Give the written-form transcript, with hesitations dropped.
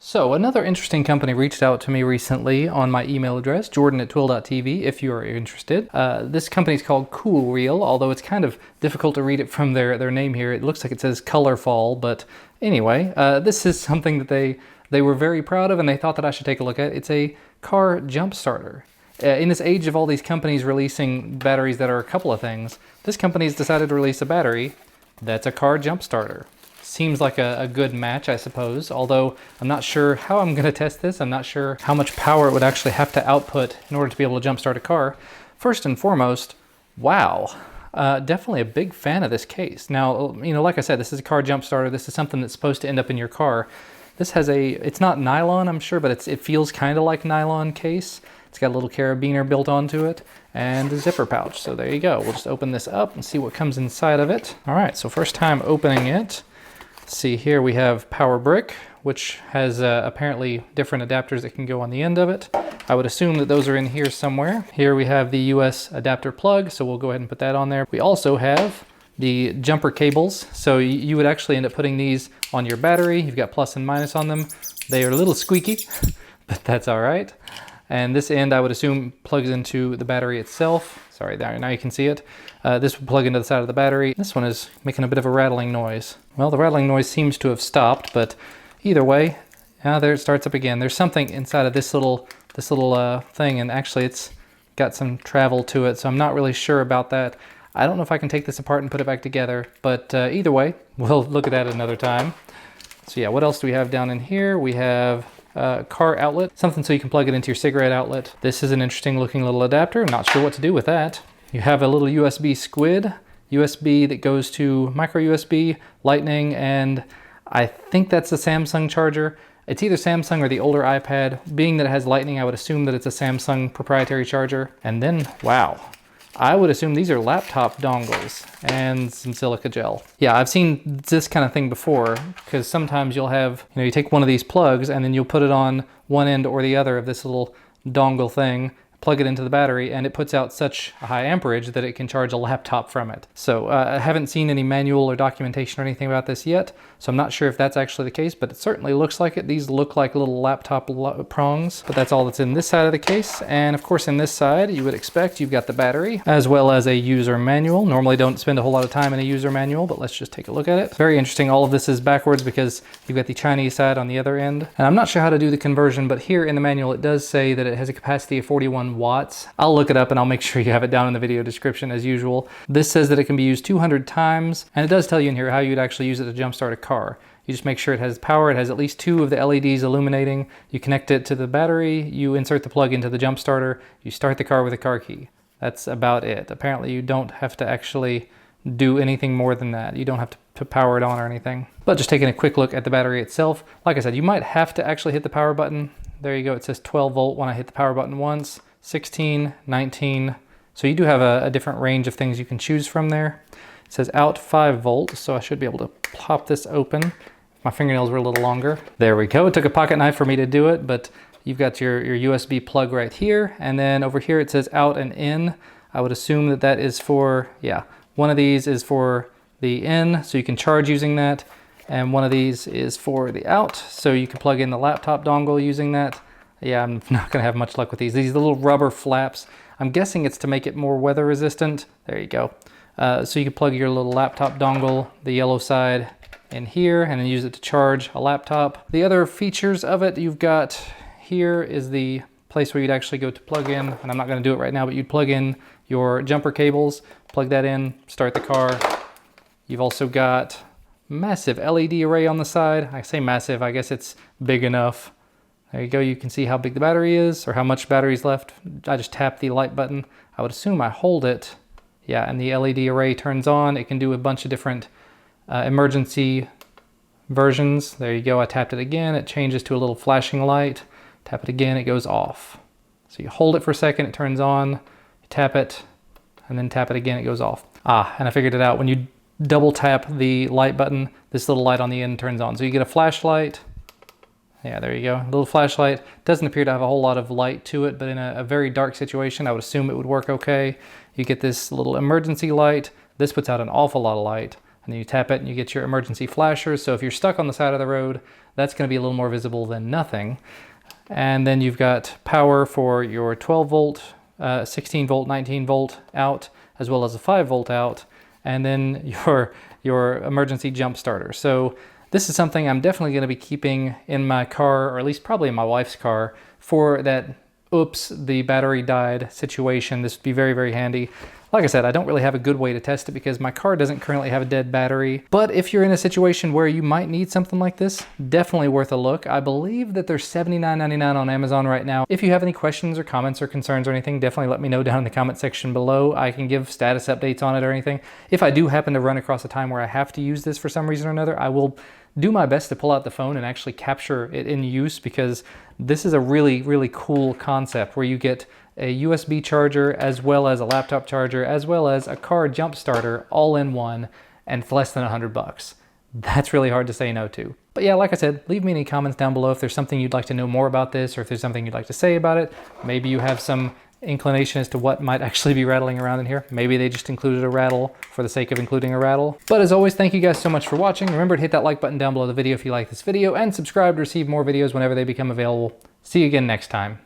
So another interesting company reached out to me recently on my email address, jordan@twill.tv, if you are interested. This company is called Coolreall, although it's kind of difficult to read it from their name here. It looks like it says Colorfall, but anyway, this is something that they were very proud of and they thought that I should take a look at. It's a car jump starter. In this age of all these companies releasing batteries that are a couple of things, this company's decided to release a battery that's a car jump starter. Seems like a good match, I suppose, although I'm not sure how I'm going to test this. I'm not sure how much power it would actually have to output in order to be able to jumpstart a car. First and foremost, wow, definitely a big fan of this case. Now, you know, like I said, this is a car jump starter. This is something that's supposed to end up in your car. This has it's not nylon, I'm sure, but it feels kind of like nylon case. It's got a little carabiner built onto it and a zipper pouch. So there you go. We'll just open this up and see what comes inside of it. All right, so first time opening it. See here we have power brick, which has apparently different adapters that can go on the end of it. I would assume that those are in here somewhere. Here we have the US adapter plug, so we'll go ahead and put that on there. We also have the jumper cables. So you would actually end up putting these on your battery. You've got plus and minus on them. They are a little squeaky, but that's all right. And this end, I would assume, plugs into the battery itself. Sorry, there, now you can see it. This would plug into the side of the battery. This one is making a bit of a rattling noise. Well, the rattling noise seems to have stopped, but either way, there it starts up again. There's something inside of this little thing, and actually it's got some travel to it, so I'm not really sure about that. I don't know if I can take this apart and put it back together, but either way, we'll look at that another time. So yeah, what else do we have down in here? We have car outlet, something so you can plug it into your cigarette outlet. This is an interesting looking little adapter. I'm not sure what to do with that. You have a little USB squid, USB that goes to micro USB, lightning, and I think that's a Samsung charger. It's either Samsung or the older iPad. Being that it has lightning, I would assume that it's a Samsung proprietary charger. And then, wow, I would assume these are laptop dongles and some silica gel. Yeah, I've seen this kind of thing before, because sometimes you'll have, you take one of these plugs and then you'll put it on one end or the other of this little dongle thing, plug it into the battery, and it puts out such a high amperage that it can charge a laptop from it. So I haven't seen any manual or documentation or anything about this yet, so I'm not sure if that's actually the case, but it certainly looks like it. These look like little laptop prongs, but that's all that's in this side of the case. And of course in this side, you would expect you've got the battery as well as a user manual. Normally don't spend a whole lot of time in a user manual, but let's just take a look at it. Very interesting. All of this is backwards because you've got the Chinese side on the other end. And I'm not sure how to do the conversion, but here in the manual, it does say that it has a capacity of 41 watts. I'll look it up and I'll make sure you have it down in the video description as usual. This says that it can be used 200 times, and it does tell you in here how you'd actually use it to jumpstart a car. You just make sure it has power, it has at least 2 of the LEDs illuminating, you connect it to the battery, you insert the plug into the jump starter, you start the car with a car key. That's about it. Apparently you don't have to actually do anything more than that. You don't have to power it on or anything. But just taking a quick look at the battery itself, like I said, you might have to actually hit the power button. There you go, it says 12 volt when I hit the power button once, 16, 19. So you do have a different range of things you can choose from there. It says out 5 volts, so I should be able to pop this open. My fingernails were a little longer. There we go. It took a pocket knife for me to do it, but you've got your USB plug right here. And then over here it says out and in. I would assume that that is for, yeah, one of these is for the in, so you can charge using that. And one of these is for the out, so you can plug in the laptop dongle using that. Yeah, I'm not gonna have much luck with these. These little rubber flaps, I'm guessing it's to make it more weather resistant. There you go. So you can plug your little laptop dongle, the yellow side, in here, and then use it to charge a laptop. The other features of it you've got here is the place where you'd actually go to plug in, and I'm not gonna do it right now, but you'd plug in your jumper cables, plug that in, start the car. You've also got massive LED array on the side. I say massive, I guess it's big enough. There you go, you can see how big the battery is or how much battery's left. I just tap the light button. I would assume I hold it. Yeah, and the LED array turns on. It can do a bunch of different emergency versions. There you go, I tapped it again. It changes to a little flashing light. Tap it again, it goes off. So you hold it for a second, it turns on. You tap it, and then tap it again, it goes off. Ah, and I figured it out. When you double tap the light button, this little light on the end turns on. So you get a flashlight. Yeah, there you go. A little flashlight. Doesn't appear to have a whole lot of light to it, but in a very dark situation, I would assume it would work okay. You get this little emergency light. This puts out an awful lot of light. and then you tap it and you get your emergency flashers. So if you're stuck on the side of the road, that's going to be a little more visible than nothing. And then you've got power for your 12 volt, 16 volt, 19 volt out, as well as a 5 volt out, and then your emergency jump starter. So this is something I'm definitely going to be keeping in my car, or at least probably in my wife's car, for that oops, the battery died situation. This would be very, very handy. Like I said, I don't really have a good way to test it because my car doesn't currently have a dead battery. But if you're in a situation where you might need something like this, definitely worth a look. I believe that they're $79.99 on Amazon right now. If you have any questions or comments or concerns or anything, definitely let me know down in the comment section below. I can give status updates on it or anything. If I do happen to run across a time where I have to use this for some reason or another, I will do my best to pull out the phone and actually capture it in use, because this is a really, really cool concept where you get a USB charger as well as a laptop charger as well as a car jump starter all in one, and for less than $100. That's really hard to say no to. But yeah, like I said, leave me any comments down below if there's something you'd like to know more about this, or if there's something you'd like to say about it. Maybe you have some inclination as to what might actually be rattling around in here. Maybe they just included a rattle for the sake of including a rattle. But as always, thank you guys so much for watching. Remember to hit that like button down below the video if you like this video, and subscribe to receive more videos whenever they become available. See you again next time.